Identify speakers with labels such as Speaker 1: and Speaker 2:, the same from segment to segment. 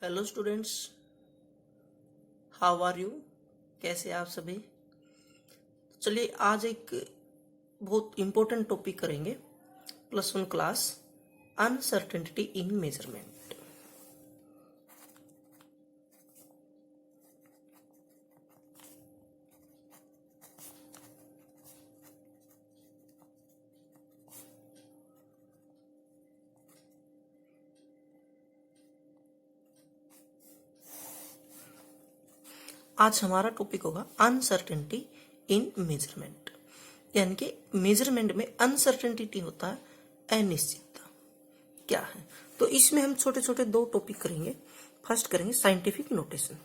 Speaker 1: Hello students, how are you? कैसे आप सभी? चलिए आज एक बहुत इम्पोर्टेंट टॉपिक करेंगे। +1 क्लास, अनसर्टेनिटी इन मेजरमेंट। आज हमारा टॉपिक होगा अनसर्टेनिटी इन मेजरमेंट, यानी कि मेजरमेंट में अनसर्टेनिटी होता है, अनिश्चितता क्या है। तो इसमें हम छोटे छोटे दो टॉपिक करेंगे। फर्स्ट करेंगे साइंटिफिक नोटेशन।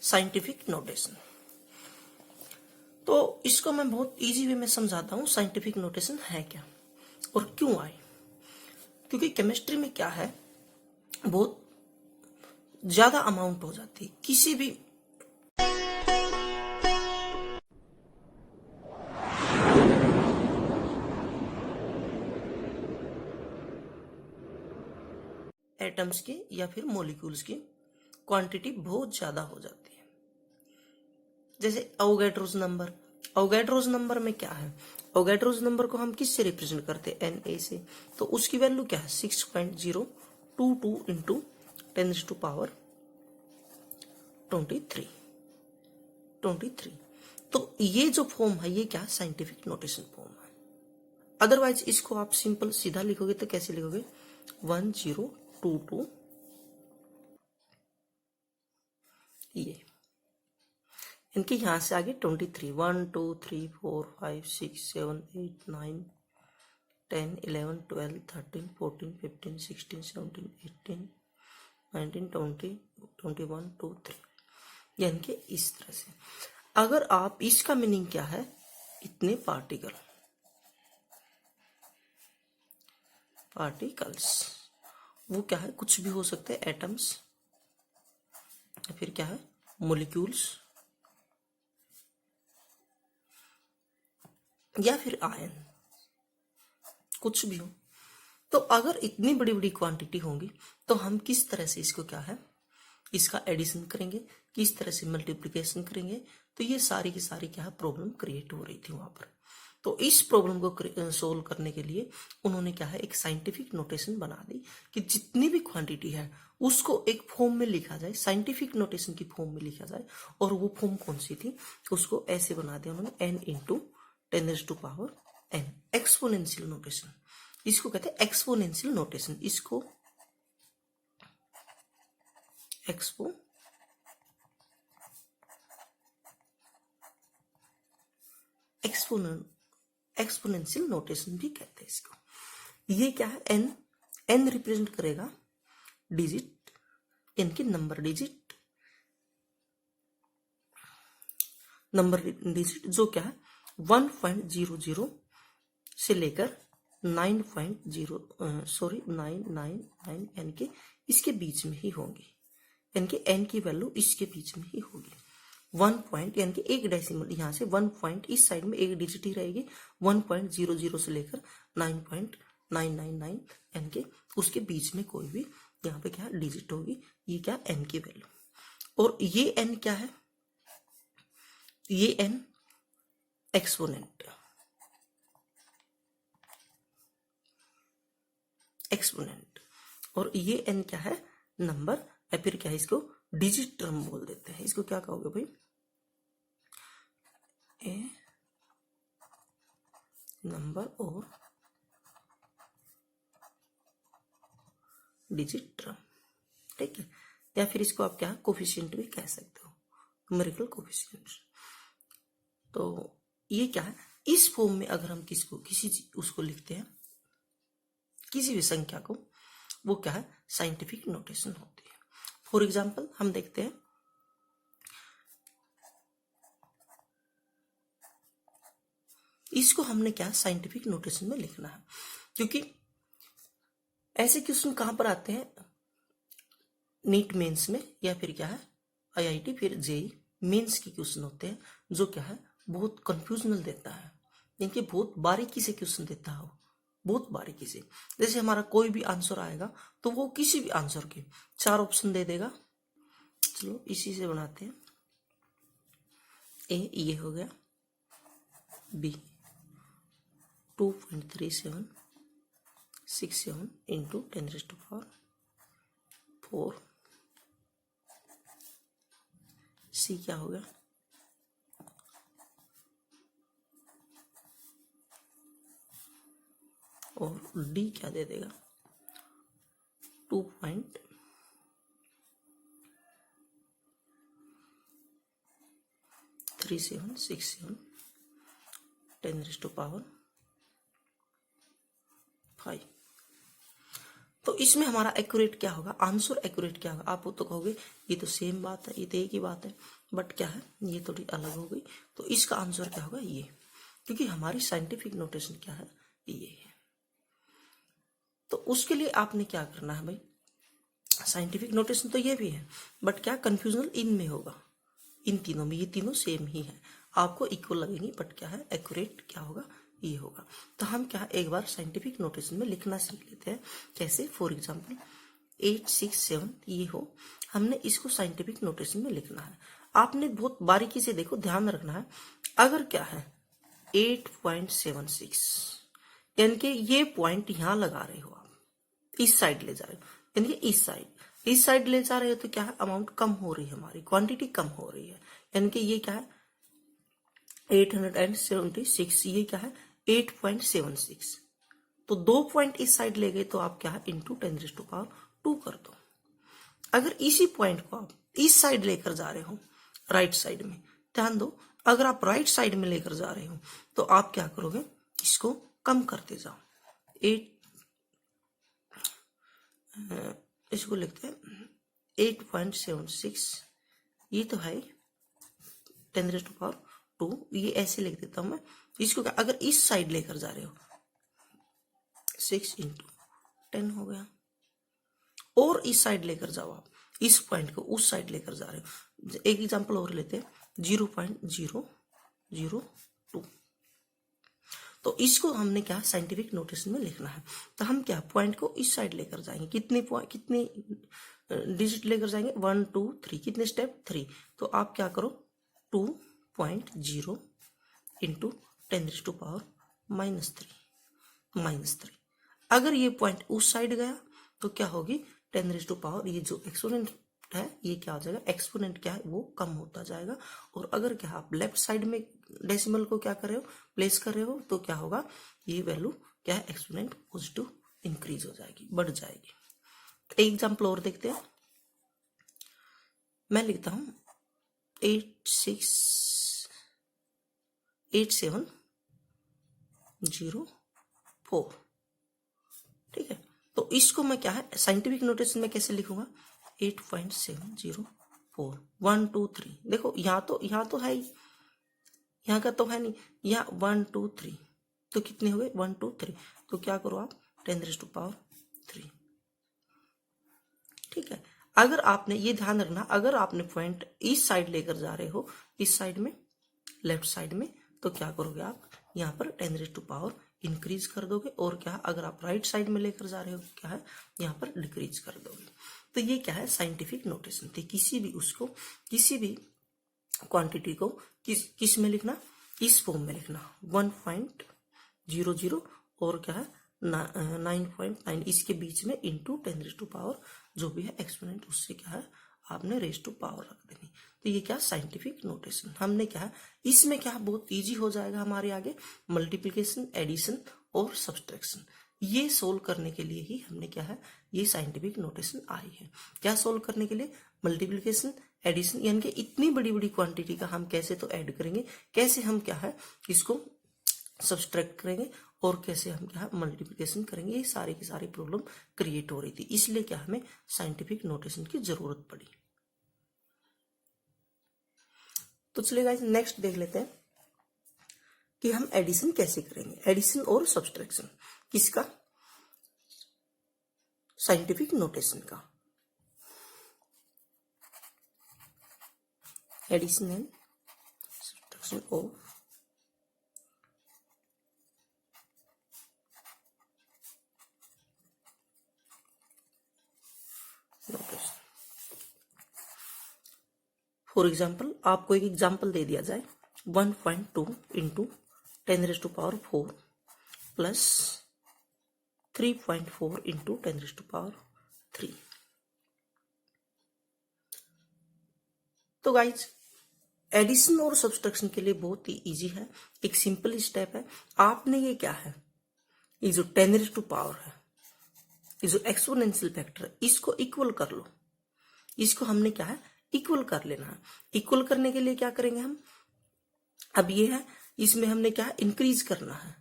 Speaker 1: साइंटिफिक नोटेशन तो इसको मैं बहुत इजी वे में समझाता हूं। साइंटिफिक नोटेशन है क्या और क्यों आए? क्योंकि केमिस्ट्री में क्या है, बहुत ज्यादा अमाउंट हो जाती है किसी भी एटम्स की या फिर मॉलिक्यूल्स की क्वांटिटी बहुत ज्यादा हो जाती है। जैसे अवोगाड्रोस नंबर। अवोगाड्रोस नंबर में क्या है, अवोगाड्रोस नंबर को हम किससे रिप्रेजेंट करते हैं? Na से। तो उसकी वैल्यू क्या है? 6.022 इंटू 10⁻23। तो ये जो फॉर्म है ये क्या है? साइंटिफिक नोटेशन फॉर्म है। अदरवाइज इसको आप सिंपल सीधा लिखोगे तो कैसे लिखोगे? 1022 ये, इनके यहां से आगे 23, 1 2 3 4 5 6 7 8 9 10 11 12 13 14 15 16 17 18 19 20 21 2 3, यानी कि इस तरह से। अगर आप इसका मीनिंग क्या है, इतने पार्टिकल्स वो क्या है? कुछ भी हो सकते हैं, एटम्स या फिर क्या है, मॉलिक्यूल्स या फिर आयन, कुछ भी हो। तो अगर इतनी बड़ी बड़ी क्वांटिटी होंगी तो हम किस तरह से इसको क्या है, इसका एडिशन करेंगे, किस तरह से मल्टीप्लिकेशन करेंगे। तो ये सारी की सारी क्या है, प्रॉब्लम क्रिएट हो रही थी वहां पर। तो इस प्रॉब्लम को सोल्व करने के लिए उन्होंने क्या है, एक साइंटिफिक नोटेशन बना दी कि जितनी भी क्वांटिटी है उसको एक फॉर्म में लिखा जाए, साइंटिफिक नोटेशन की फॉर्म में लिखा जाए। और वो फॉर्म कौन सी थी? उसको ऐसे बना दिया उन्होंने, n into 10⁻n, exponential notation. इसको कहते हैं एक्सपोनेंशियल नोटेशन। इसको एक्सपोनेंशियल नोटेशन भी कहते हैं इसको। ये क्या है? n रिप्रेजेंट करेगा डिजिट, n के नंबर डिजिट जो क्या है 1.00 से लेकर 999 यानी कि इसके बीच में ही होंगी, यानी कि n की वैल्यू इसके बीच में ही होगी। 1 पॉइंट यानी कि एक डेसिमल, यहां से 1 पॉइंट इस साइड में एक डिजिट ही रहेगी। 1.00 से लेकर 9.999 यानी कि उसके बीच में कोई भी यहाँ पे क्या डिजिट होगी। ये क्या? n की वैल्यू। और ये n क्या है? ये n एक्सपोनेंट और ये n क्या है? नंबर, या फिर क्या है, इसको डिजिट टर्म बोल देते हैं। इसको क्या कहोगे भाई? ए नंबर और डिजिट टर्म, ठीक है। या फिर इसको आप क्या कोफिशिएंट भी कह सकते हो, न्यूमेरिकल कोफिशिएंट। तो ये क्या है? इस फॉर्म में अगर हम उसको लिखते हैं, किसी भी संख्या को, वो क्या है? साइंटिफिक नोटेशन होती है। फॉर एग्जाम्पल हम देखते हैं, इसको हमने क्या साइंटिफिक नोटेशन में लिखना है, क्योंकि ऐसे क्वेश्चन कहां पर आते हैं? नीट मेंस में, या फिर क्या है IIT, फिर जेई मेंस के क्वेश्चन होते हैं, जो क्या है बहुत कंफ्यूजनल देता है, इनके बहुत बारीकी से क्वेश्चन देता है, बहुत बारीकी से। जैसे हमारा कोई भी आंसर आएगा तो वो किसी भी आंसर के 4 ऑप्शन दे देगा। चलो इसी से बनाते हैं। ए ये हो गया, बी 2.3767 इंटू 10⁴, सी क्या हो गया, और डी क्या दे देगा, 2.3767 10⁵ तो इसमें हमारा एक्यूरेट क्या होगा, आंसर एक्यूरेट क्या होगा। आप तो कहोगे ये तो सेम बात है, ये तो एक ही बात है, बट क्या है ये थोड़ी अलग हो गई। तो इसका आंसर क्या होगा ये, क्योंकि हमारी साइंटिफिक नोटेशन क्या है ये है। तो उसके लिए आपने क्या करना है भाई, साइंटिफिक नोटेशन तो ये भी है, बट क्या कंफ्यूजनल इनमें होगा, इन तीनों में, ये तीनों सेम ही है, आपको इक्वल लगेंगी, बट क्या है एक्यूरेट क्या होगा ये होगा। तो हम क्या एक बार साइंटिफिक नोटेशन में लिखना सीख लेते हैं। कैसे, फॉर एग्जांपल 867 ये हो, हमने इसको साइंटिफिक नोटेशन में लिखना है। आपने बहुत बारीकी से देखो, ध्यान रखना है। अगर क्या है 8.76 यानी कि ये पॉइंट यहां लगा रहे हो आप, इस साइड ले जा रहे हो, यानी कि इस साइड ले जा रहे हो, तो क्या है अमाउंट कम हो रही है, हमारी क्वांटिटी कम हो रही है। यानी कि ये क्या है 876, ये क्या है 8.76। तो 2 पॉइंट इस साइड ले गए तो आप क्या है इंटू 10⁵2 कर दो। अगर इसी पॉइंट को आप इस साइड लेकर जा रहे हो, राइट साइड में, ध्यान दो, अगर आप राइट साइड में लेकर जा रहे हो तो आप क्या करोगे, इसको कम करते जाओ। 8 इसको लिखते हैं 8.76, ये तो है 10⁵2, ये ऐसे लिख देता हूं मैं इसको। क्या अगर इस साइड लेकर जा रहे हो 6 इंटू 10 हो गया, और इस साइड लेकर जाओ आप, इस पॉइंट को उस साइड लेकर जा रहे हो। एक एग्जांपल और लेते हैं 0.002, तो इसको हमने क्या साइंटिफिक नोटेशन में लिखना है। तो हम क्या पॉइंट को इस साइड लेकर जाएंगे, कितनी डिजिट लेकर जाएंगे 1 2 3, कितने स्टेप 3। तो आप क्या करो 2.0 इंटू 10⁻³ अगर ये पॉइंट उस साइड गया तो क्या होगी 10⁻, ये जो एक्सपोनेंट है ये क्या हो जाएगा, एक्सपोनेंट क्या है वो कम होता जाएगा। और अगर क्या आप लेफ्ट साइड में डेसिमल को क्या कर रहे हो, प्लेस कर रहे हो, तो क्या होगा ये वैल्यू क्या है एक्सपोनेंट पॉजिटिव इंक्रीज हो जाएगी, बढ़ जाएगी। एक एग्जाम्पल और देखते हैं, मैं लिखता हूं 8704, ठीक है। तो इसको मैं क्या है साइंटिफिक नोटेशन में कैसे लिखूंगा 8.704 1 2 3। देखो यहाँ तो है ही, यहाँ का तो है नहीं, यहाँ 1 2 3, तो कितने हुए 1 2 3। तो क्या करो आप 10⁻3, ठीक है। अगर आपने ये ध्यान रखना, अगर आपने पॉइंट इस साइड लेकर जा रहे हो, इस साइड में लेफ्ट साइड में, तो क्या करोगे आप यहाँ पर 10⁻⁴ इंक्रीज कर दोगे, और क्या अगर आप राइट साइड में लेकर जा रहे हो क्या है यहाँ पर डिक्रीज कर दोगे। तो ये क्या है साइंटिफिक नोटेशन थी। किसी भी क्वांटिटी को किस में लिखना, इस फॉर्म में लिखना 1.00 और क्या है 9.9 इसके बीच में इंटू 10⁻, जो भी है एक्सपोनेंट उससे क्या है आपने रेज टू पावर रख देनी। तो ये क्या साइंटिफिक नोटेशन हमने क्या है, इसमें क्या बहुत इजी हो जाएगा हमारे आगे मल्टीप्लिकेशन, एडिशन और सब्सट्रैक्शन। ये सोल्व करने के लिए ही हमने क्या है ये साइंटिफिक नोटेशन आई है। क्या सोल्व करने के लिए, मल्टीप्लिकेशन, एडिशन, यानी कि इतनी बड़ी बड़ी क्वांटिटी का हम कैसे तो ऐड करेंगे, कैसे हम क्या है इसको सब्सट्रैक्ट करेंगे, और कैसे हम क्या मल्टीप्लिकेशन करेंगे। ये सारी की सारी प्रॉब्लम क्रिएट हो रही थी, इसलिए क्या हमें साइंटिफिक नोटेशन की जरूरत पड़ी। तो चलिए गाइस नेक्स्ट देख लेते हैं कि हम एडिशन कैसे करेंगे, एडिशन और सब्सट्रैक्शन किसका, साइंटिफिक नोटेशन का। Addition and subtraction of for example आपको एक एग्जाम्पल दे दिया जाए 1.2 इंटू 10⁴ प्लस 3.4 इंटू 10⁻3। तो गाइज एडिशन और सब्सट्रैक्शन के लिए बहुत ही इजी है, एक सिंपल स्टेप है। आपने ये क्या है, ये जो 10⁻⁴ है, ये जो एक्सपोनेंशियल फैक्टर है, इसको इक्वल कर लो। इसको हमने क्या है, इक्वल कर लेना है। इक्वल करने के लिए क्या करेंगे हम, अब ये है, इसमें हमने क्या है, इंक्रीज करना है।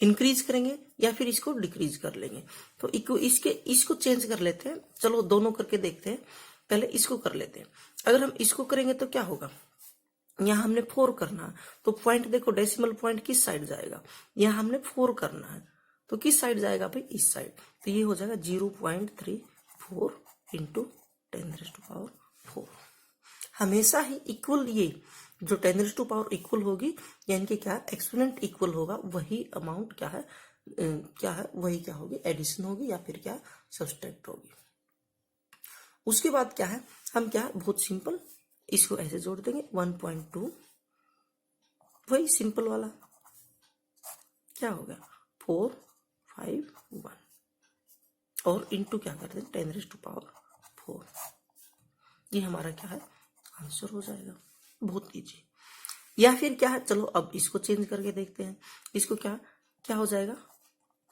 Speaker 1: इंक्रीज करेंगे या फिर इसको डिक्रीज कर लेंगे। तो इसको चेंज कर लेते हैं। चलो दोनों करके देखते हैं। पहले इसको कर लेते हैं। अगर हम इसको करेंगे तो क्या होगा, यहाँ हमने 4 करना है, तो पॉइंट देखो, डेसिमल पॉइंट किस साइड जाएगा, यहाँ हमने 4 करना है, तो किस साइड जाएगा भाई, इस साइड। तो ये हो जाएगा 0.34 इंटू 10⁻⁴। हमेशा ही इक्वल, ये जो 10⁻⁴ इक्वल होगी, यानी कि क्या, एक्सपोनेंट इक्वल होगा, वही अमाउंट क्या है, वही क्या होगी, एडिशन होगी या फिर क्या, सब्सट्रैक्ट होगी। उसके बाद क्या है, हम क्या, बहुत सिंपल इसको ऐसे जोड़ देंगे 1.2, वही सिंपल वाला क्या हो गया 4, 5, 1 और इंटू क्या कर दें 10⁻⁴। ये हमारा क्या है, आंसर हो जाएगा, बहुत इजी। या फिर क्या है, चलो अब इसको चेंज करके देखते हैं। इसको क्या क्या हो जाएगा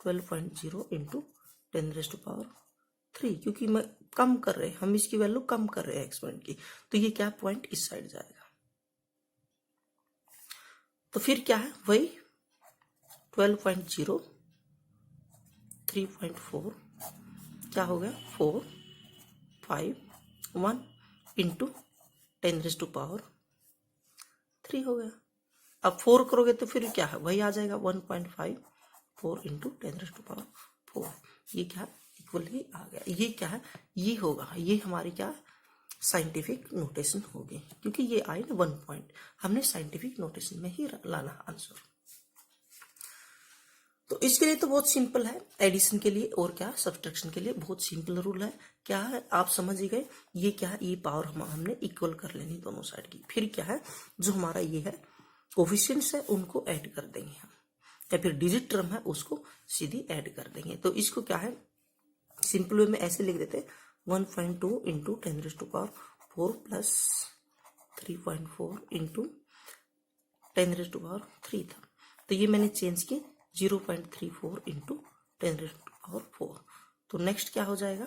Speaker 1: 12.0 इंटू 10⁻3, क्योंकि मैं कम कर रहे हैं, हम इसकी वैल्यू कम कर रहे हैं एक्सपोनेंट की, तो ये क्या पॉइंट इस साइड जाएगा। तो फिर क्या है, वही 12.0 3.4 क्या हो गया 4, 5, 1 इंटू 10⁻3 हो गया। अब 4 करोगे तो फिर क्या है, वही आ जाएगा 1.54 इंटू 10⁻4। ये क्या इक्वल ही आ गया। ये क्या है, ये होगा, ये हमारी क्या साइंटिफिक नोटेशन होगी, क्योंकि ये आई ना 1 पॉइंट, हमने साइंटिफिक नोटेशन में ही लाना आंसर। तो इसके लिए तो बहुत सिंपल है, एडिशन के लिए और क्या सब्सट्रैक्शन के लिए बहुत सिंपल रूल है। क्या है, आप समझ ही गए। ये क्या है, ये पावर हमने इक्वल कर लेनी दोनों साइड की। फिर क्या है, जो हमारा ये है कोफिशिएंट्स है, उनको ऐड कर देंगे हम, या फिर डिजिट टर्म है उसको सीधी ऐड कर देंगे। तो इसको क्या है, सिंपल वे में ऐसे लिख देते 1.2 इंटू 10⁻⁴ प्लस 3.4 इंटू 10⁻3 था, तो ये मैंने चेंज किया 0.34 इंटू 10⁻⁴। तो नेक्स्ट क्या हो जाएगा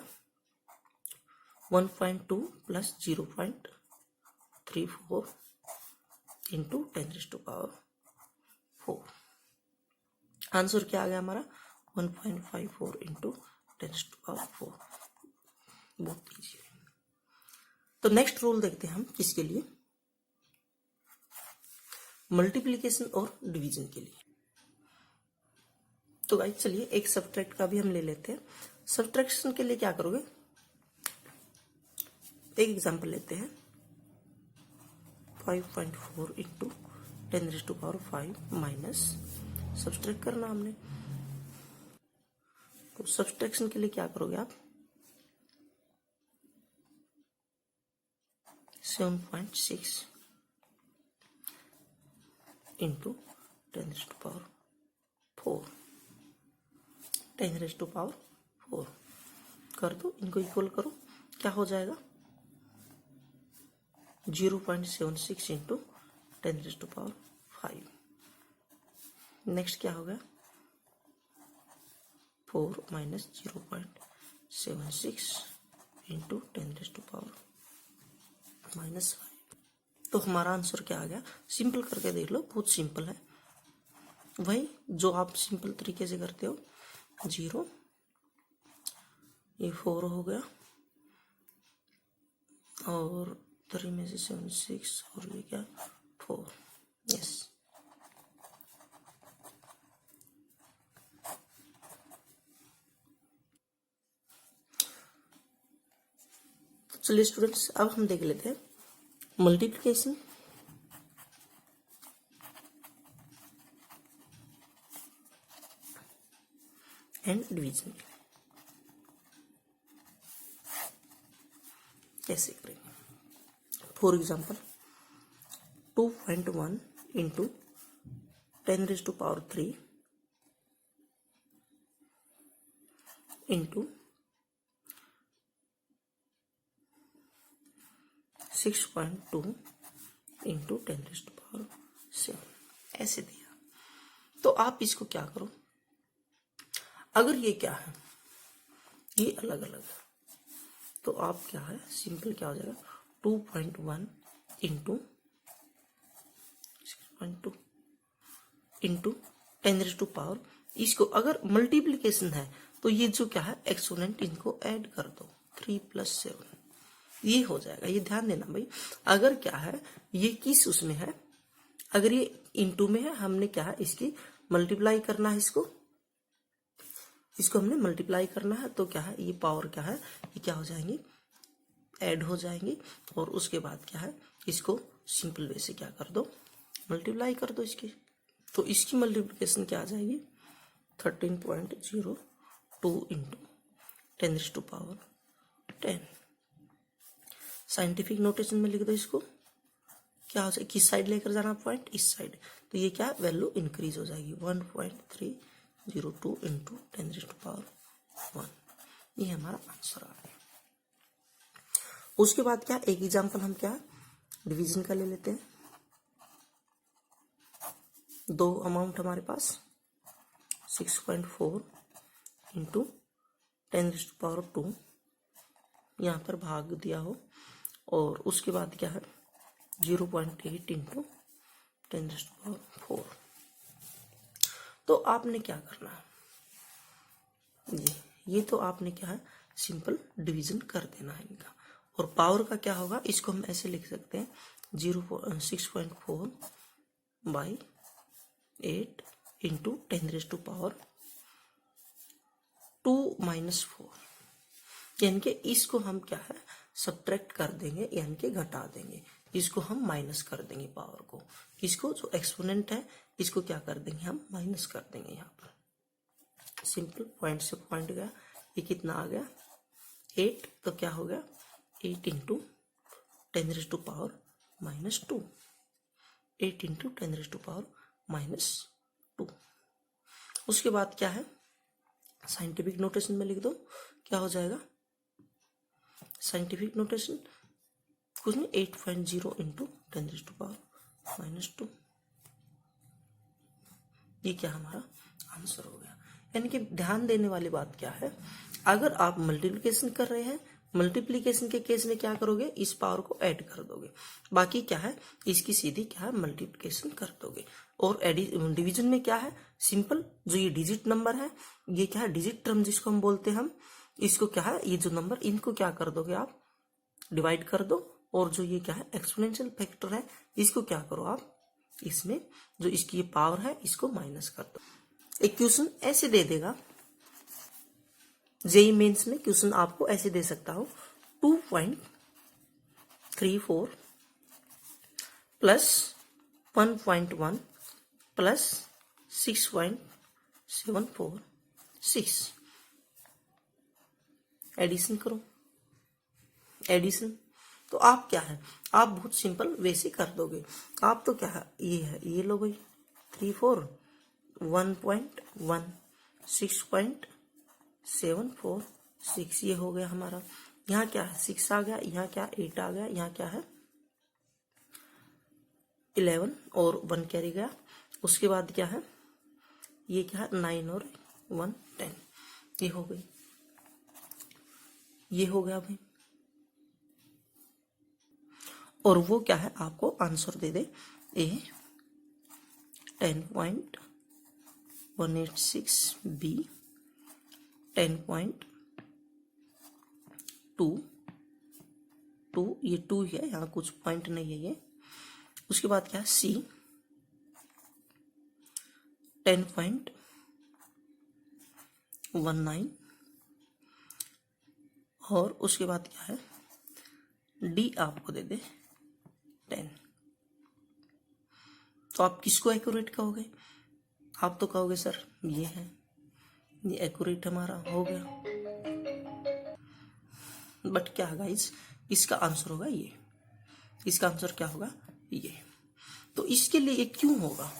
Speaker 1: 1.2 प्लस 0.34 इंटू 10⁻⁴। आंसर क्या आ गया हमारा 1.54 इंटू 10⁻⁴। बहुत ईजी है। तो नेक्स्ट रूल देखते हैं हम किसके लिए, मल्टीप्लिकेशन और डिवीजन के लिए। तो गाइस चलिए एक सब्ट्रैक्ट का भी हम ले लेते हैं। सब्ट्रैक्शन के लिए क्या करोगे, एक एग्जांपल लेते हैं 5.4 इंटू 10⁻⁵ माइनस, सब्ट्रैक्ट करना हमने। तो सब्ट्रैक्शन के लिए क्या करोगे आप 7.6 इंटू 10⁻⁴, 10⁻⁴ कर दो, इनको इक्वल करो, क्या हो जाएगा 0.76 इंटू 10⁻⁵। नेक्स्ट क्या हो गया 4 माइनस 0.76 इंटू 10⁻⁻5। तो हमारा आंसर क्या आ गया, सिंपल करके देख लो, बहुत सिंपल है, वही जो आप सिंपल तरीके से करते हो। 0, ये 4 हो गया और 3 में से 76 और ये क्या 4। यस, चलिए स्टूडेंट्स अब हम देख लेते हैं मल्टीप्लिकेशन एंड डिवीजन कैसे करेंगे। For example 2.1 into 10⁻³ into 6.2 into 10⁻7 ऐसे दिया। तो आप इसको क्या करो, अगर ये क्या है, ये अलग अलग है, तो आप क्या है सिंपल क्या हो जाएगा 2.1 इंटू 6.2 इंटू 10⁻, इसको अगर मल्टीप्लीकेशन है तो ये जो क्या है एक्सपोनेंट इनको ऐड कर दो 3 + 7 ये हो जाएगा। ये ध्यान देना भाई, अगर क्या है ये किस उसमें है, अगर ये इंटू में है हमने क्या है इसकी मल्टीप्लाई करना है, इसको हमने मल्टीप्लाई करना है, तो क्या है ये पावर क्या है ये क्या हो जाएंगी ऐड हो जाएंगी। और उसके बाद क्या है इसको सिंपल वे से क्या कर दो मल्टीप्लाई कर दो इसकी, तो इसकी मल्टीप्लिकेशन क्या आ जाएगी 13.02 इंटू 10⁻10। साइंटिफिक नोटेशन में लिख दो इसको, क्या हो जाए किस साइड लेकर जाना पॉइंट इस साइड, तो ये क्या वैल्यू इंक्रीज हो जाएगी 1.302 इंटू 10⁻1। ये हमारा आंसर आ गया। उसके बाद क्या एक एग्जांपल हम क्या डिवीजन का ले लेते हैं। दो अमाउंट हमारे पास 6.4 इंटू 10⁻2 यहाँ पर भाग दिया हो, और उसके बाद क्या है 0.8 इंटू 10⁻4। तो आपने क्या करना है ये तो आपने क्या है सिंपल डिवीजन कर देना है इनका। और पावर का क्या होगा, इसको हम ऐसे लिख सकते हैं 6.4 बाई 8 इंटू 10⁻2 -4, यानी कि इसको हम क्या है सब्ट्रैक्ट कर देंगे, यानी कि घटा देंगे, इसको हम माइनस कर देंगे पावर को, इसको जो एक्सपोनेंट है इसको क्या कर देंगे हम माइनस कर देंगे। यहाँ पर सिंपल पॉइंट से पॉइंट गया, ये कितना आ गया 8, तो क्या हो गया 8 इंटू 10⁻2 -2, 8 इंटू 10⁻2 -2। उसके बाद क्या है साइंटिफिक नोटेशन में लिख दो, क्या हो जाएगा साइंटिफिक नोटेशन कुछ नहीं 8.0 इंटू 10⁻2 -2। ये क्या हमारा आंसर हो गया। यानी कि ध्यान देने वाली बात क्या है, अगर आप मल्टीप्लिकेशन कर रहे हैं, मल्टीप्लिकेशन के केस में क्या करोगे इस पावर को ऐड कर दोगे, बाकी क्या है इसकी सीधी क्या है मल्टीप्लिकेशन कर दोगे। और डिवीजन में क्या है सिंपल जो ये डिजिट नंबर है ये क्या है डिजिट टर्म जिसको हम बोलते हैं, हम इसको क्या है ये जो नंबर इनको क्या कर दोगे आप डिवाइड कर दो, और जो ये क्या है एक्सपोनेंशियल फैक्टर है इसको क्या करो आप इसमें जो इसकी ये पावर है इसको माइनस कर दो। एक क्वेश्चन ऐसे दे देगा, जेईई मेंस में क्वेश्चन आपको ऐसे दे सकता हूं 2.34 प्लस 1.1 प्लस 6.746 एडिशन करो, एडिशन। तो आप क्या है आप बहुत सिंपल वैसे कर दोगे, आप तो क्या है ये लो भाई 34 1.1 6.746 ये हो गया हमारा। यहाँ क्या है 6 आ गया, यहाँ क्या 8 आ गया, यहाँ क्या है 11 और 1 कैरी गया। उसके बाद क्या है ये क्या है 9 और 1 10 ये हो गई, ये हो गया भाई। और वो क्या है आपको आंसर दे दे ए 10.186 बी 10.2 ये 2 है यहाँ कुछ पॉइंट नहीं है ये। उसके बाद क्या है सी 10.19 और उसके बाद क्या है डी आपको दे दे 10। तो आप किसको एक्यूरेट कहोगे, आप तो कहोगे सर ये है, ये एक्यूरेट हमारा हो गया। बट क्या गाइस इसका आंसर होगा ये, इसका आंसर क्या होगा ये। तो इसके लिए ये क्यों होगा,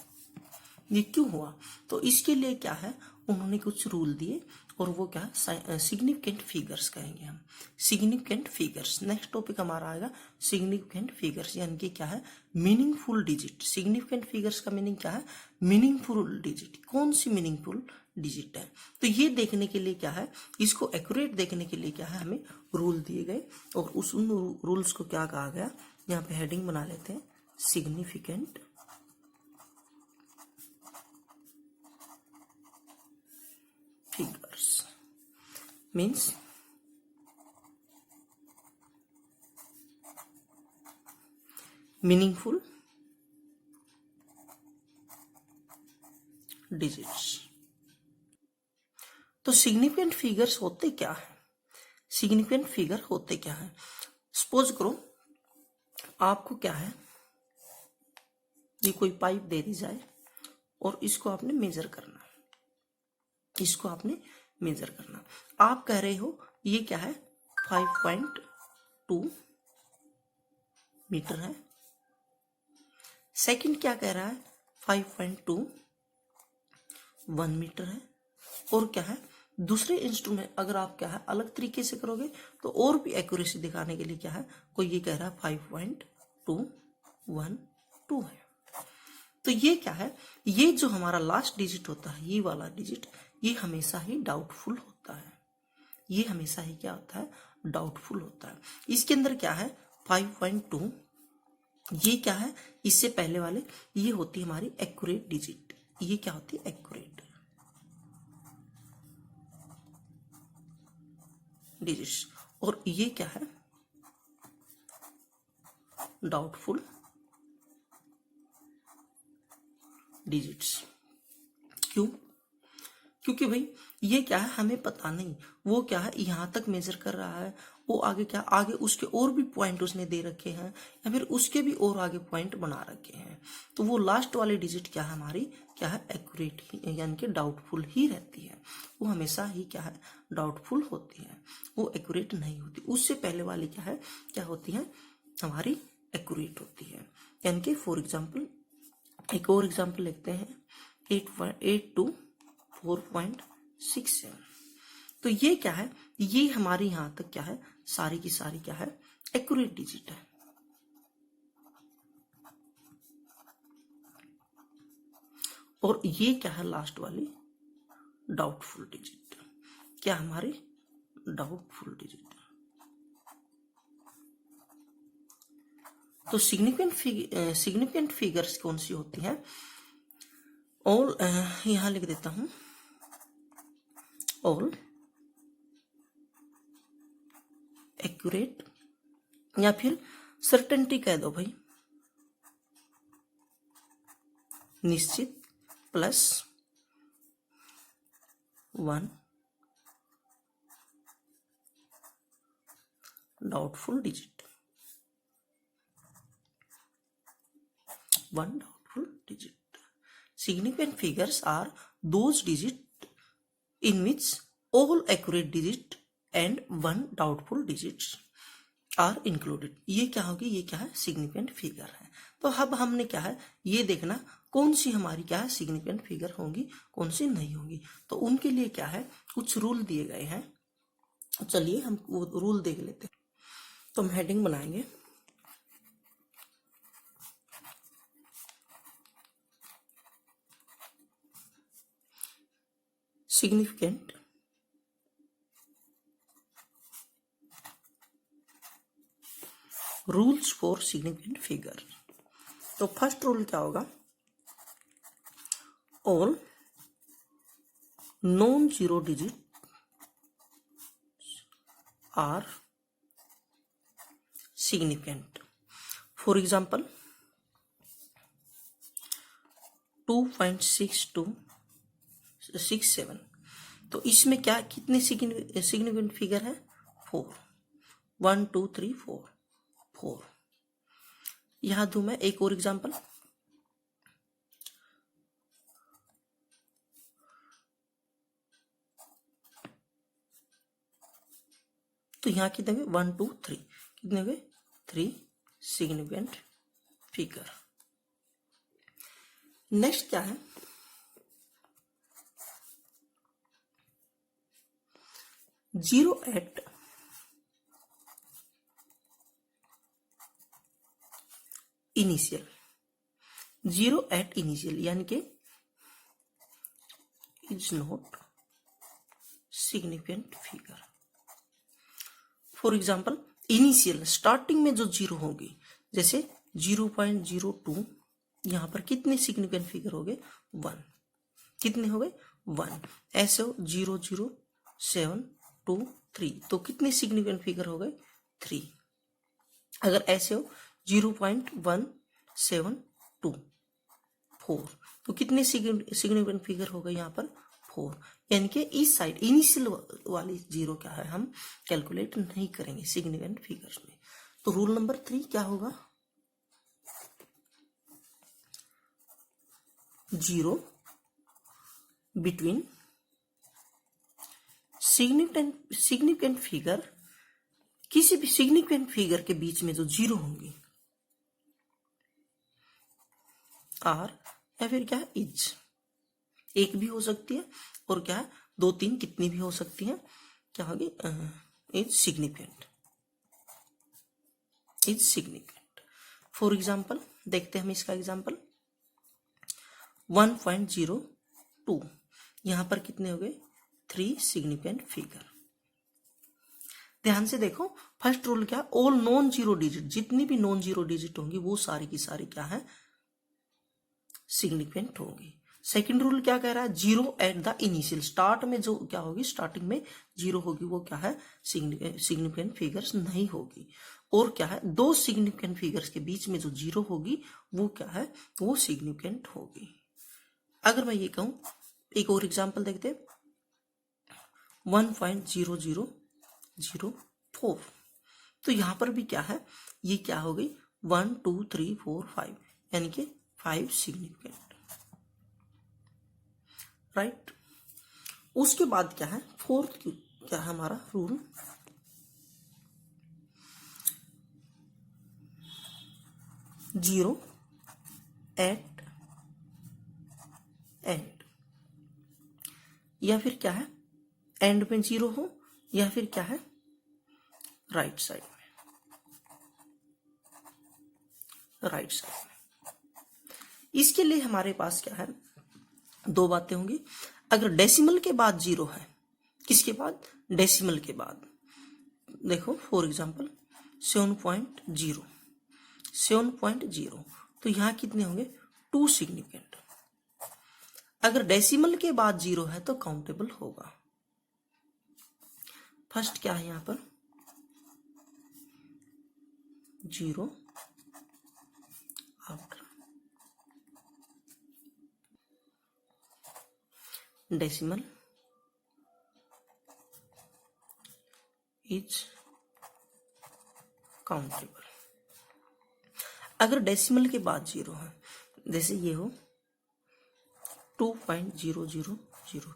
Speaker 1: ये क्यों हुआ? तो इसके लिए क्या है, उन्होंने कुछ रूल दिए और वो क्या है, सिग्निफिकेंट फिगर्स कहेंगे हम, सिग्निफिकेंट फिगर्स। नेक्स्ट टॉपिक हमारा आएगा सिग्निफिकेंट फिगर्स, यानी कि क्या है, मीनिंगफुल डिजिट। सिग्निफिकेंट फिगर्स का मीनिंग क्या है, मीनिंगफुल डिजिट। कौन सी मीनिंगफुल डिजिट है? तो ये देखने के लिए क्या है, इसको एक्यूरेट देखने के लिए क्या है, हमें रूल दिए गए और उस उन रूल्स को क्या कहा गया, यहाँ पे हेडिंग बना लेते हैं, significant figures means meaningful digits। तो सिग्निफिकेंट फिगर्स होते क्या है, सिग्निफिकेंट फिगर होते क्या है? सपोज करो आपको क्या है, ये कोई पाइप दे दी जाए और इसको आपने मेजर करना, इसको आपने मेजर करना। आप कह रहे हो ये क्या है, 5.2 मीटर है। सेकंड क्या कह रहा है, 5.2 1 मीटर है। और क्या है, दूसरे इंस्ट्रूमेंट अगर आप क्या है अलग तरीके से करोगे तो और भी एक्यूरेसी दिखाने के लिए क्या है, कोई ये कह रहा है 5.212 है। तो ये क्या है, ये जो हमारा लास्ट डिजिट होता है, ये वाला डिजिट, ये हमेशा ही डाउटफुल होता है, ये हमेशा ही क्या होता है, डाउटफुल होता है। इसके अंदर क्या है 5.2, ये क्या है, इससे पहले वाले ये होती है हमारी एक्यूरेट डिजिट, ये क्या होती है, एक्यूरेट डिजिट्स। और ये क्या है, डाउटफुल डिजिट्स। क्यों? क्योंकि भाई ये क्या है, हमें पता नहीं वो क्या है यहां तक मेजर कर रहा है, वो आगे क्या, आगे उसके और भी पॉइंट उसने दे रखे हैं या फिर उसके भी और आगे पॉइंट बना रखे हैं। तो वो लास्ट वाली डिजिट क्या है हमारी, क्या है, एक्यूरेट ही यानी कि डाउटफुल ही रहती है, वो हमेशा ही क्या है, डाउटफुल होती है, वो एक्यूरेट नहीं होती। उससे पहले वाली क्या है, क्या होती है, हमारी एक्यूरेट होती है। यानी कि फॉर एग्जाम्पल एक और एग्जाम्पल लिखते हैं, 8 to 4.67। तो ये क्या है, ये हमारी यहां तक क्या है, सारी की सारी क्या है, एक्यूरेट डिजिट है। और ये क्या है, लास्ट वाली डाउटफुल डिजिट, क्या हमारी डाउटफुल डिजिट। तो सिग्निफिकेंट फिगर्स कौन सी होती है, ऑल, यहां लिख देता हूं, ऑल एक्यूरेट, या फिर सर्टेनिटी कह दो भाई, निश्चित plus 1 doubtful digit, 1 doubtful digit. Significant figures are those digits in which all accurate digit and 1 doubtful digits are included. ये क्या होगी, ये क्या है, सिग्निफिकेंट फिगर है। तो अब हमने क्या है, ये देखना कौन सी हमारी क्या है, सिग्निफिकेंट फिगर होंगी, कौन सी नहीं होंगी। तो उनके लिए क्या है, कुछ रूल दिए गए हैं। चलिए हम वो रूल देख लेते हैं। तो हम हेडिंग बनाएंगे, significant rules for significant figure. तो फर्स्ट रूल क्या होगा, all non zero digit are significant. For example 2.6267, तो इसमें क्या कितने सिग्निफिकेंट फिगर है, 4, 1 2 3 4 4। यहां दूं मैं एक और एग्जाम्पल, तो यहां कितने हुए, 1 2 3, कितने हुए, 3 सिग्निफिकेंट फिगर। नेक्स्ट क्या है, zero at initial, zero at initial यानी कि is not significant figure. For example initial starting में जो जीरो होगी, जैसे 0.02, यहां पर कितने सिग्निफिकेंट फिगर हो गए, 1, कितने हो गए 1। ऐसे हो 0.0723, तो कितने सिग्निफिकेंट फिगर हो गए 3। अगर ऐसे हो 0.1724, तो कितने सिग्निफिकेंट फिगर हो गए यहाँ पर 4। यानी कि इस साइड इनिशियल वाली जीरो क्या है, हम कैलकुलेट नहीं करेंगे सिग्निफिकेंट फिगर्स में। तो रूल नंबर 3 क्या होगा, जीरो बिटवीन सिग्निफिकेंट फिगर, किसी भी सिग्निफिकेंट फिगर के बीच में जो जीरो होंगी, आर या फिर क्या है इज, एक भी हो सकती है और क्या है 2 3 कितनी भी हो सकती है, क्या होगी is significant, is significant. For example देखते हैं हम इसका एग्जाम्पल, 1.02, यहां पर कितने हो गए 3 सिग्निफिकेंट फिगर। ध्यान से देखो, फर्स्ट रूल क्या, ऑल नॉन जीरो डिजिट, जितनी भी नॉन जीरो डिजिट होंगी वो सारी की सारी क्या है सिग्निफिकेंट होगी। सेकंड रूल क्या कह रहा है, zero at the initial, start में जो क्या होगी, स्टार्टिंग में जीरो होगी वो क्या है सिग्निफिकेंट फिगर्स नहीं होगी। और क्या है, 2 सिग्निफिकेंट फिगर्स के बीच में जो जीरो होगी वो क्या है, वो सिग्निफिकेंट होगी। अगर मैं ये कहूं, एक और एग्जांपल देखते हैं, 1.0004, तो यहां पर भी क्या है, ये क्या हो गई 1 2 3 4 5, यानी कि 5 सिग्निफिकेंट, राइट। उसके बाद क्या है, फोर्थ क्या है हमारा रूल, जीरो एट एंड, या फिर क्या है एंड में जीरो हो, या फिर क्या है राइट साइड में, राइट साइड में। इसके लिए हमारे पास क्या है, 2 बातें होंगी। अगर डेसिमल के बाद जीरो है, किसके बाद, डेसिमल के बाद, देखो फॉर एग्जांपल 7.0, तो यहां कितने होंगे 2 सिग्निफिकेंट। अगर डेसिमल के बाद जीरो है तो काउंटेबल होगा। फर्स्ट क्या है यहां पर, zero after decimal is countable. अगर डेसिमल के बाद जीरो है, जैसे ये हो 2.000,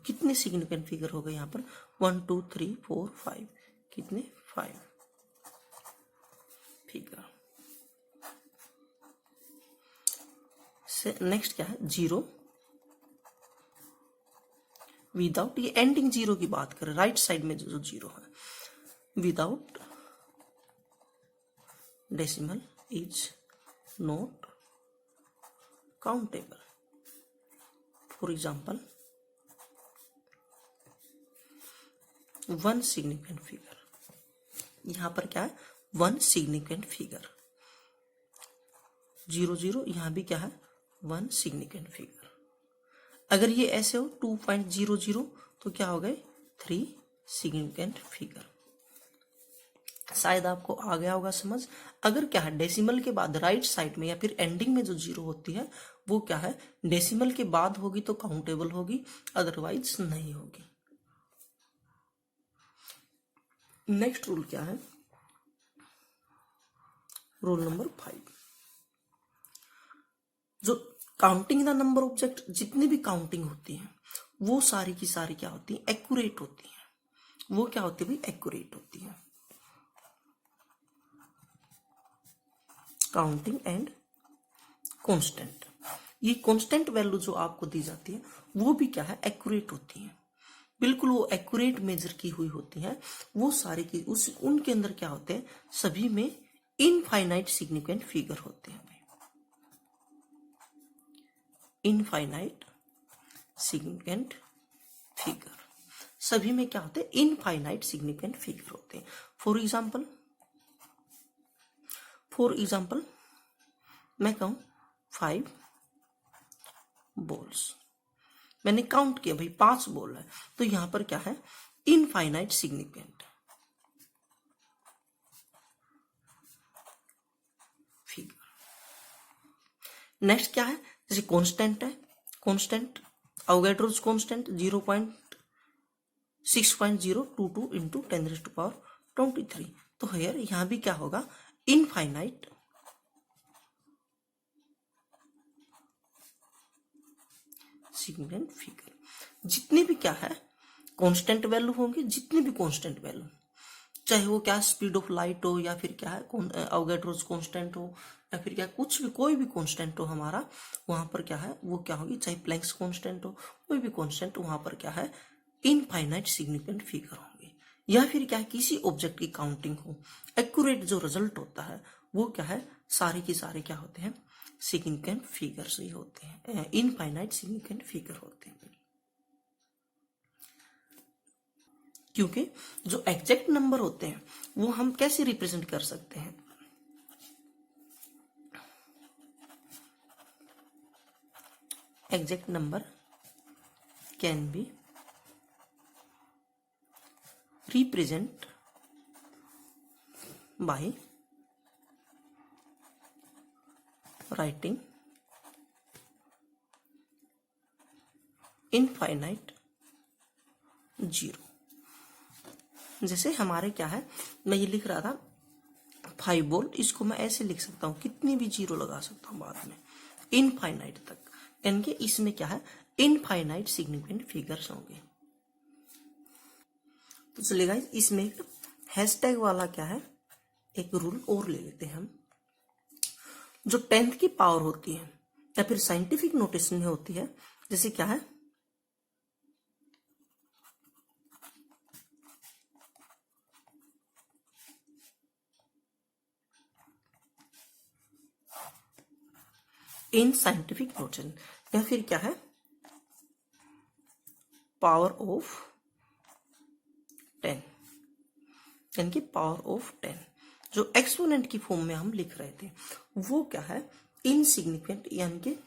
Speaker 1: कितने सिग्निफिकेंट फिगर हो गए यहाँ पर 1 2 3 4 5, कितने 5 फिगर। नेक्स्ट क्या है, जीरो विदाउट, ये एंडिंग जीरो की बात करें, राइट साइड में जो जीरो है, without decimal is not countable. For example 1 significant figure, यहां पर क्या है 1 सिग्निफिकेंट फिगर, 0 यहां भी क्या है 1 सिग्निफिकेंट फिगर। अगर ये ऐसे हो 2.00, तो क्या हो गए 3 सिग्निफिकेंट फिगर। शायद आपको आ गया होगा समझ। अगर क्या है डेसिमल के बाद राइट साइड में या फिर एंडिंग में जो जीरो होती है वो क्या है डेसिमल के बाद होगी तो काउंटेबल होगी, अदरवाइज नहीं होगी। नेक्स्ट रूल क्या है, रूल नंबर 5, जो काउंटिंग द नंबर ऑब्जेक्ट, जितनी भी काउंटिंग होती है वो सारी की सारी क्या होती है एक्यूरेट होती है। वो क्या होती है भाई, एक्यूरेट होती है। काउंटिंग एंड कांस्टेंट, ये कांस्टेंट वैल्यू जो आपको दी जाती है वो भी क्या है, एक्यूरेट होती है, बिल्कुल वो एक्यूरेट मेजर की हुई होती है। वो सारे की उनके अंदर क्या होते हैं, सभी में इनफाइनाइट सिग्निफिकेंट फिगर होते हैं। इनफाइनाइट सिग्निफिकेंट फिगर सभी में क्या होते हैं, इनफाइनाइट सिग्निफिकेंट फिगर होते हैं। फॉर एग्जाम्पल मैं कहूं 5 बॉल्स, मैंने काउंट किया भाई 5 बॉल है, तो यहां पर क्या है, इनफाइनाइट सिग्निफिकेंट फिगर। नेक्स्ट क्या है, जैसे कांस्टेंट है, कांस्टेंट अवोगाड्रोस कांस्टेंट 0.6.022 इंटू 10⁻23। तो हियर यहां भी क्या होगा, इनफाइनाइट सिग्निफिकेंट फिगर। जितने भी क्या है कांस्टेंट वैल्यू होंगे, जितने भी कांस्टेंट वैल्यू, चाहे वो क्या स्पीड ऑफ लाइट हो, या फिर क्या है अवोगाड्रोस कांस्टेंट हो, या फिर क्या कुछ भी कोई भी कांस्टेंट हो हमारा, वहां पर क्या है वो क्या होगी, चाहे प्लैंक्स कांस्टेंट हो, कोई भी कांस्टेंट, वहां पर क्या है इनफाइनाइट सिग्निफिकेंट फिगर होंगे। या फिर क्या किसी ऑब्जेक्ट की काउंटिंग हो, एक्यूरेट जो रिजल्ट होता है वो क्या है, सारे के सारे क्या होते हैं, सिग्निफिकेंट फिगर्स ही होते हैं, इनफाइनाइट सिग्निफिकेंट फिगर होते हैं। क्योंकि जो एग्जैक्ट नंबर होते हैं वो हम कैसे रिप्रेजेंट कर सकते हैं, exact number can be represent by writing infinite zero. जैसे हमारे क्या है, मैं ये लिख रहा था 5 बॉल, इसको मैं ऐसे लिख सकता हूं, कितनी भी जीरो लगा सकता हूं बाद में, इनफाइनाइट तक, यानी कि इसमें क्या है, इनफाइनाइट सिग्निफिकेंट फिगर्स होंगे। तो चलिए गाइस, इसमें एक हैशटैग वाला क्या है, एक रूल और ले लेते हैं हम। जो 10th की पावर होती है या फिर साइंटिफिक नोटेशन में होती है, जैसे क्या है, इन साइंटिफिक नोटेशन, या फिर क्या है, पावर ऑफ 10, यानी कि पावर ऑफ 10 जो एक्सपोनेंट की फॉर्म में हम लिख रहे थे, वो क्या है, इनसिग्निफिकेंट, यानी कि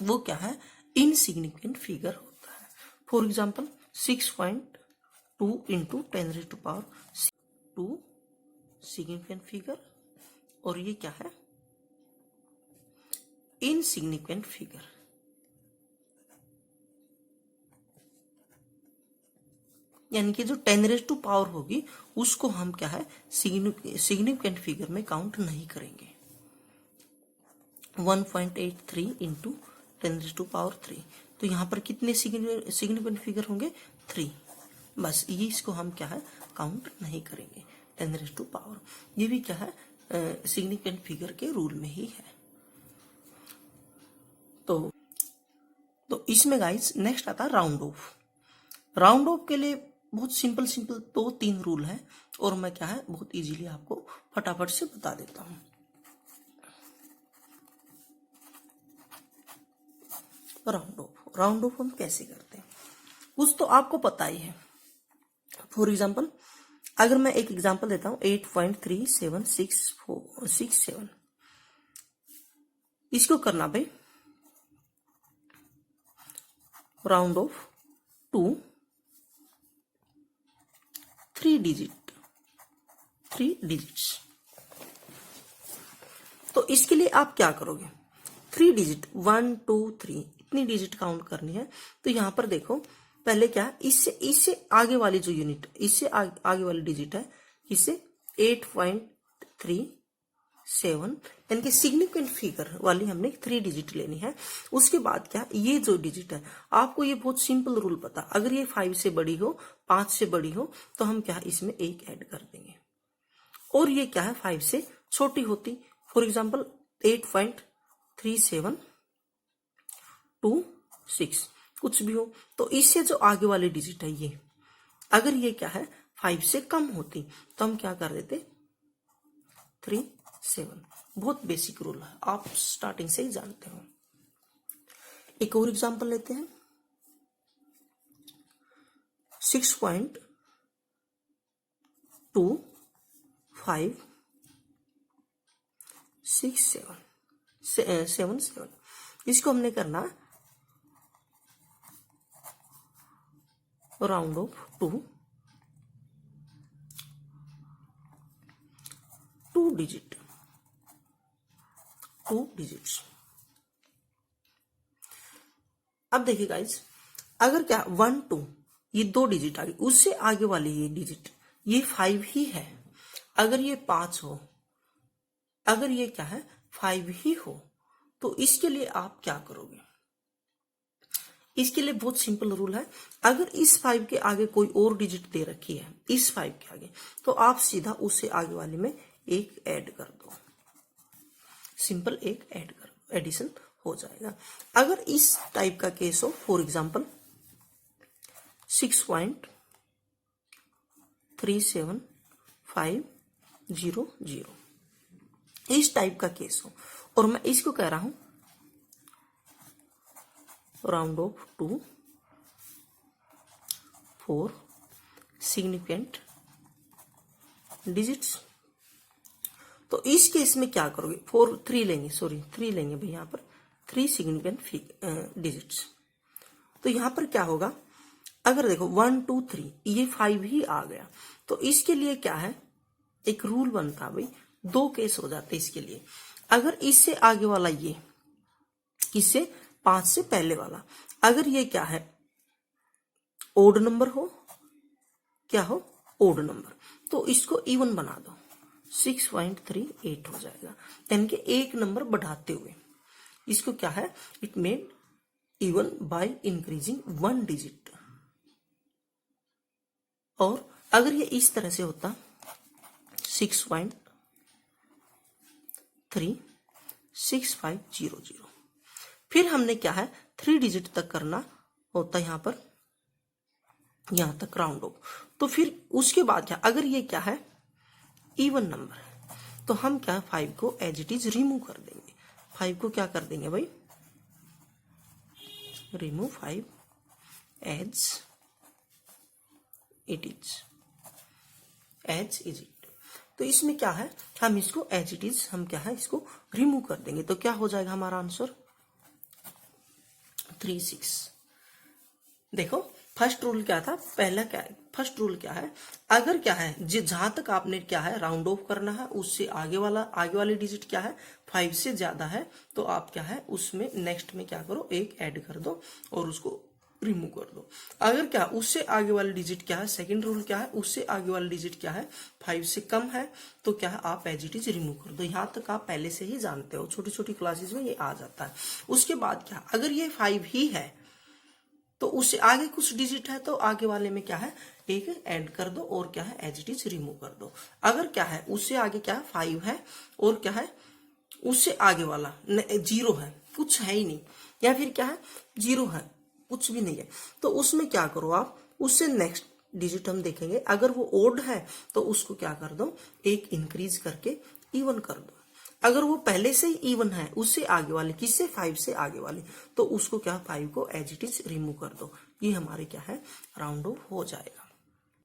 Speaker 1: वो क्या है, इनसिग्निफिकेंट फिगर होता है। For example 6.2 into 10⁻², significant figure, और ये क्या है, इनसिग्निफिकेंट फिगर। यानी कि जो 10⁻² होगी उसको हम क्या है, सिग्निफिकेंट फिगर में काउंट नहीं करेंगे। 1.83 इंटू 10⁻3, तो यहां पर कितने सिग्निफिकेंट फिगर होंगे, 3, बस ये इसको हम क्या है, काउंट नहीं करेंगे। 10⁻, ये भी क्या है, सिग्निफिकेंट फिगर के रूल में ही है। तो इसमें गाइस नेक्स्ट आता है राउंड ऑफ। राउंड ऑफ के लिए बहुत सिंपल 2-3 रूल है, और मैं क्या है बहुत इजीली आपको फटाफट से बता देता हूं। राउंड ऑफ हम कैसे करते हैं, कुछ तो आपको पता ही है। फॉर एग्जाम्पल अगर मैं एक एग्जाम्पल देता हूं 8.376467, इसको करना भाई राउंड ऑफ टू 3 डिजिट्स। तो इसके लिए आप क्या करोगे, 3 डिजिट 1 2 3 इतनी डिजिट काउंट करनी है। तो यहां पर देखो पहले क्या है, इससे आगे वाली जो यूनिट, इससे आगे वाली डिजिट है, इससे 8.37, यानी कि सिग्निफिकेंट फिगर वाली हमने 3 डिजिट लेनी है। उसके बाद क्या, ये जो डिजिट है, आपको ये बहुत सिंपल रूल पता, अगर ये 5 से बड़ी हो, 5 से बड़ी हो, तो हम क्या इसमें 1 ऐड कर देंगे, और ये क्या है 5 से छोटी होती, फॉर एग्जाम्पल 8.37 2 6 कुछ भी हो, तो इससे जो आगे वाली डिजिट है ये, अगर ये क्या है 5 से कम होती तो हम क्या कर देते 3 7। बहुत बेसिक रूल है, आप स्टार्टिंग से ही जानते हो। एक और एग्जांपल लेते हैं 6.2567 इसको हमने करना राउंड ऑफ टू डिजिट्स। अब देखिए गाइस, अगर क्या 1 2 ये 2 डिजिट आ गई, उससे आगे वाली ये डिजिट ये 5 ही है, अगर ये 5 हो, अगर ये क्या है 5 ही हो, तो इसके लिए आप क्या करोगे? इसके लिए बहुत सिंपल रूल है, अगर इस 5 के आगे कोई और डिजिट दे रखी है इस 5 के आगे, तो आप सीधा उससे आगे वाले में एक ऐड कर दो, सिंपल एक ऐड कर दो, एडिशन हो जाएगा। अगर इस टाइप का केस हो, फॉर एग्जांपल 6.37500 इस टाइप का केस हो, और मैं इसको कह रहा हूं राउंड ऑफ 2 4 सिग्निफिकेंट डिजिट्स, तो इस केस में क्या करोगे? 3 लेंगे भाई, यहां पर 3 सिग्निफिकेंट डिजिट्स। तो यहां पर क्या होगा, अगर देखो 1 2 3 ये 5 ही आ गया, तो इसके लिए क्या है, एक रूल बनता भाई, 2 केस हो जाते इसके लिए। अगर इससे आगे वाला ये, इससे 5 से पहले वाला, अगर ये क्या है ओड नंबर हो, क्या हो ओड नंबर, तो इसको इवन बना दो, 6.38 हो जाएगा, यानी कि एक नंबर बढ़ाते हुए। इसको क्या है, it made even by increasing 1 digit. और अगर ये इस तरह से होता 6.36500, फिर हमने क्या है 3 डिजिट तक करना होता है, यहां तक राउंड ऑफ। तो फिर उसके बाद क्या, अगर ये क्या है इवन नंबर है, तो हम क्या 5 को एज इट इज रिमूव कर देंगे। 5 को क्या कर देंगे भाई, रिमूव 5 एज इट इज। तो इसमें क्या है, हम इसको एज इट इज हम क्या है इसको रिमूव कर देंगे, तो क्या हो जाएगा हमारा आंसर 36। देखो फर्स्ट रूल क्या था, पहला क्या है, फर्स्ट रूल क्या है, अगर क्या है जहां तक आपने क्या है राउंड ऑफ करना है, उससे आगे वाली डिजिट क्या है 5 से ज्यादा है, तो आप क्या है उसमें नेक्स्ट में क्या करो, एक ऐड कर दो और उसको रिमूव कर दो। अगर क्या उससे आगे वाली डिजिट क्या है, सेकंड रूल क्या है, उससे आगे वाली डिजिट क्या है 5 से कम है, तो क्या है आप एज इट इज रिमूव कर दो। यहां तक आप पहले से ही जानते हो, छोटी छोटी क्लासेस में ये आ जाता है। उसके बाद क्या, अगर ये 5 ही है तो उससे आगे कुछ डिजिट है, तो आगे वाले में क्या है एक ऐड कर दो और क्या है एज इट इज रिमूव कर दो। अगर क्या है उससे आगे क्या है 5 है और क्या है उससे आगे वाला 0 है, कुछ है ही नहीं, या फिर क्या है 0 है कुछ भी नहीं है, तो उसमें क्या करो आप, उससे नेक्स्ट डिजिट हम देखेंगे, अगर वो ओड है तो उसको क्या कर दो एक इंक्रीज करके इवन कर दो। अगर वो पहले से ही इवन है उससे आगे वाले, किससे 5 से आगे वाले, तो उसको क्या 5 को एज इट इज रिमूव कर दो। ये हमारे क्या है राउंड ऑफ हो जाएगा।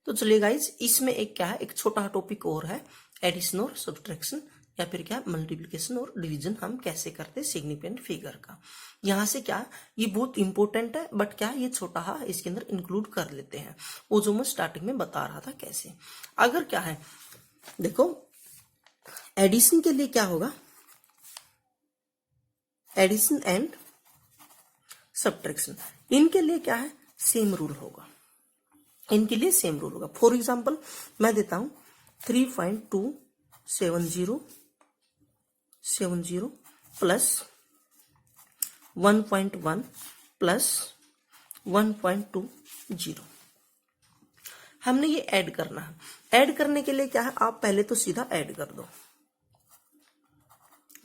Speaker 1: तो चलिए गाइज, इसमें एक क्या है एक छोटा टॉपिक और है, एडिशन और सब्ट्रैक्शन, या फिर क्या मल्टीप्लिकेशन और डिवीजन हम कैसे करते हैं सिग्निफिकेंट फिगर का। यहां से क्या ये बहुत इंपॉर्टेंट है, बट क्या ये छोटा है इसके अंदर इंक्लूड कर लेते हैं, वो जो मैं स्टार्टिंग में बता रहा था कैसे। अगर क्या है देखो एडिशन के लिए क्या होगा, एडिशन एंड सब्ट्रैक्शन, इनके लिए क्या है सेम रूल होगा, इनके लिए सेम रूल होगा। फॉर एग्जांपल मैं देता हूं 3.270 प्लस 1.1 प्लस 1.20, हमने ये ऐड करना है। ऐड करने के लिए क्या है आप पहले तो सीधा ऐड कर दो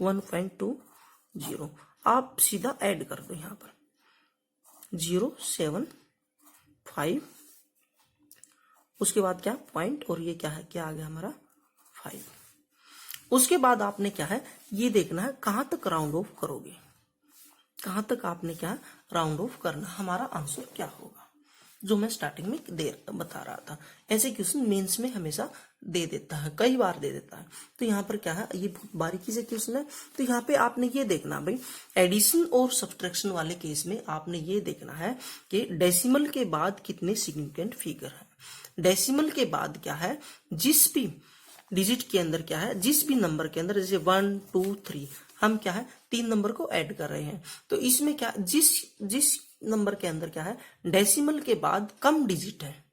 Speaker 1: 1.20, आप सीधा ऐड कर दो यहां पर, 0.075, उसके बाद क्या पॉइंट, और ये क्या है, क्या आ गया हमारा 5। उसके बाद आपने क्या है ये देखना है कहां तक राउंड ऑफ करोगे, कहां तक आपने क्या राउंड ऑफ करना, हमारा आंसर क्या होगा, जो मैं स्टार्टिंग में बता रहा था। ऐसे क्वेश्चन मेंस में हमेशा दे देता है, कई बार दे देता है। तो यहाँ पर क्या है, ये बहुत बारीकी से क्वेश्चन है। तो यहाँ पे आपने ये देखना भाई, एडिशन और सब्ट्रैक्शन वाले केस में आपने ये देखना है कि डेसिमल के बाद कितने सिग्निफिकेंट फिगर है। डेसिमल के बाद क्या है, जिस भी डिजिट के अंदर क्या है, जिस भी नंबर के अंदर, जैसे 1 2 3, हम क्या है 3 नंबर को ऐड कर रहे हैं, तो इसमें क्या जिस नंबर के अंदर क्या है डेसिमल के बाद कम डिजिट है,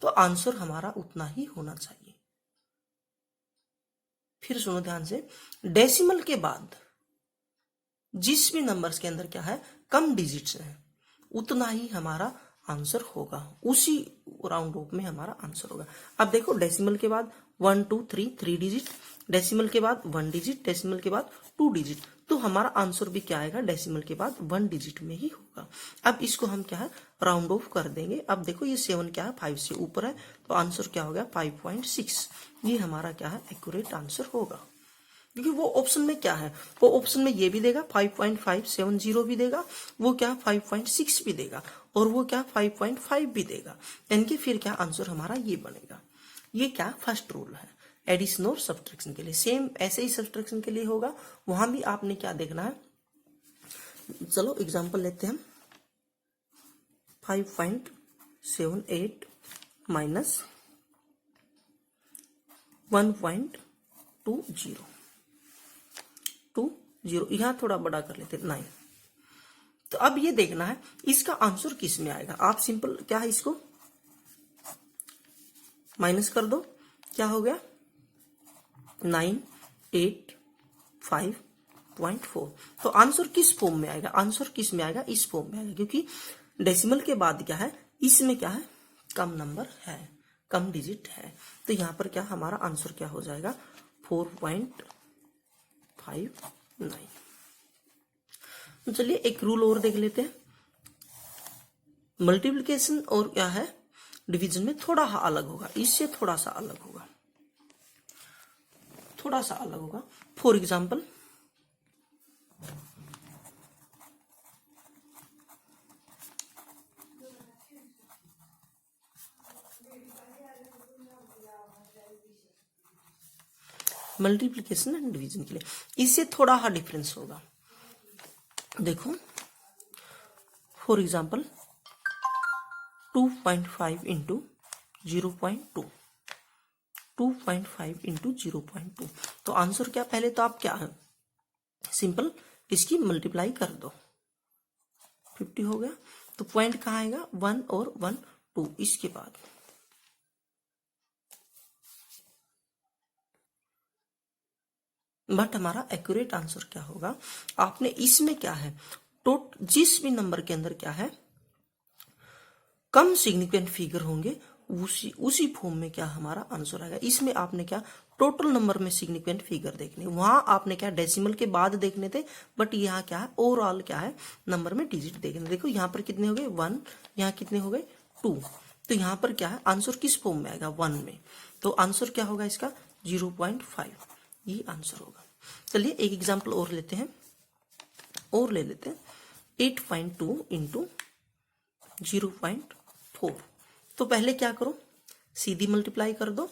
Speaker 1: तो आंसर हमारा उतना ही होना चाहिए। फिर सुनो ध्यान से, डेसिमल के बाद जिस भी नंबर्स के अंदर क्या है कम डिजिट्स है, उतना ही हमारा आंसर होगा, उसी राउंड ऑफ में हमारा आंसर होगा। अब देखो डेसिमल के बाद 1 2 3 3 डिजिट, डेसिमल के बाद 1 डिजिट, डेसिमल के बाद 2 डिजिट, तो हमारा आंसर भी क्या आएगा, डेसिमल के बाद 1 डिजिट में ही होगा। अब इसको हम क्या है राउंड ऑफ कर देंगे। अब देखो ये 7 क्या है 5 से ऊपर है, तो आंसर क्या हो गया 5.6। ये हमारा क्या है एक्यूरेट आंसर होगा, क्योंकि वो ऑप्शन में क्या है, वो ऑप्शन में ये भी देगा 5.570 भी देगा, वो क्या 5.6 भी देगा, और वो क्या 5.5 भी देगा, यानी कि फिर क्या आंसर हमारा ये बनेगा। ये क्या फर्स्ट रूल है एडिशन और सब्ट्रैक्शन के लिए। सेम ऐसे ही सब्ट्रैक्शन के लिए होगा, वहां भी आपने क्या देखना है। चलो एग्जांपल लेते हैं, 5.78 माइनस 1.20, यहां थोड़ा बड़ा कर लेते 9। तो अब ये देखना है इसका आंसर किस में आएगा। आप सिंपल क्या है इसको माइनस कर दो, क्या हो गया 985.4। तो आंसर किस फॉर्म में आएगा, आंसर किस में आएगा, इस फॉर्म में आएगा, क्योंकि डेसिमल के बाद क्या है इसमें क्या है कम नंबर है, कम डिजिट है। तो यहां पर क्या हमारा आंसर क्या हो जाएगा 4.59। तो चलिए एक रूल और देख लेते हैं। मल्टीप्लिकेशन और क्या है डिवीजन में थोड़ा सा अलग होगा, इससे थोड़ा सा अलग होगा, थोड़ा सा अलग होगा। For example multiplication and division के लिए इससे थोड़ा सा डिफरेंस होगा। देखो फॉर एग्जाम्पल 2.5 इंटू 0.2, 2.5 इंटू 0.2, तो आंसर क्या, पहले तो आप क्या है सिंपल इसकी मल्टीप्लाई कर दो, 50 हो गया। तो पॉइंट कहाँ आएगा 1 और 1 2, इसके बाद बट हमारा एक्यूरेट आंसर क्या होगा, आपने इसमें क्या है जिस भी नंबर के अंदर क्या है कम सिग्निफिकेंट फिगर होंगे उसी फॉर्म में क्या हमारा आंसर आएगा। इसमें आपने क्या टोटल नंबर में सिग्निफिकेंट फिगर देखने, वहां आपने क्या डेसिमल के बाद देखने थे, बट यहाँ क्या है ओवरऑल क्या है नंबर में डिजिट देखने। देखो यहाँ पर कितने हो गए 1, यहाँ कितने हो गए 2, तो यहाँ पर क्या है आंसर किस फॉर्म में आएगा 1 में, तो आंसर क्या होगा इसका 0.5, ये आंसर होगा। चलिए एक एग्जाम्पल और लेते हैं, और ले लेते हैं 8.2 इंटू 0.4। तो पहले क्या करो सीधी मल्टीप्लाई कर दो,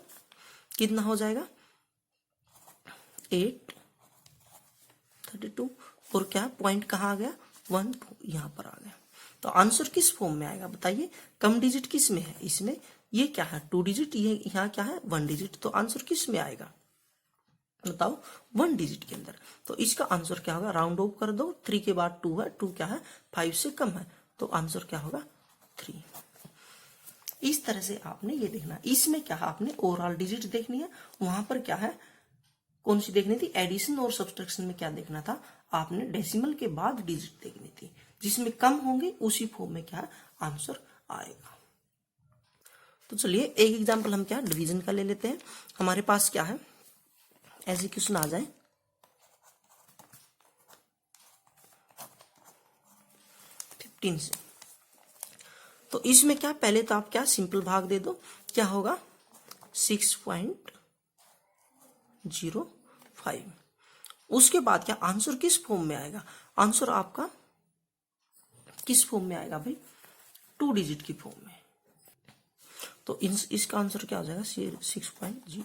Speaker 1: कितना हो जाएगा 832, और क्या पॉइंट कहाँ आ गया 1 2, यहां पर आ गया। तो आंसर किस फॉर्म में आएगा बताइए, कम डिजिट किस में है, इसमें ये क्या है 2 डिजिट, ये यहाँ क्या है 1 डिजिट, तो आंसर किस में आएगा बताओ 1 डिजिट के अंदर। तो इसका आंसर क्या होगा, राउंड ऑफ कर दो, 3 के बाद 2 है, 2 क्या है 5 से कम है, तो आंसर क्या होगा 3। इस तरह से आपने ये देखना, इसमें क्या है आपने ओवरऑल डिजिट देखनी है, वहां पर क्या है कौन सी देखनी थी एडिशन और सब्ट्रैक्शन में क्या देखना था, आपने डेसिमल के बाद डिजिट देखनी थी, जिसमें कम होंगे उसी फॉर्म में क्या आंसर आएगा। तो चलिए एक एग्जांपल हम क्या डिवीजन का ले लेते हैं। हमारे पास क्या है ऐसे क्वेश्चन आ जाए 15 से, तो इसमें क्या, पहले तो आप क्या सिंपल भाग दे दो, क्या होगा 6.05। उसके बाद क्या आंसर किस फॉर्म में आएगा, आंसर आपका किस फॉर्म में आएगा भाई, 2 डिजिट की फॉर्म में। तो इसका आंसर क्या हो जाएगा 6.0।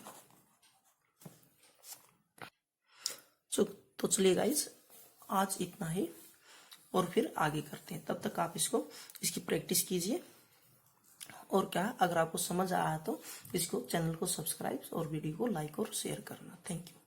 Speaker 1: तो चलिए गाइस आज इतना ही, और फिर आगे करते हैं। तब तक आप इसकी प्रैक्टिस कीजिए, और क्या अगर आपको समझ आया तो इसको चैनल को सब्सक्राइब और वीडियो को लाइक और शेयर करना। Thank you.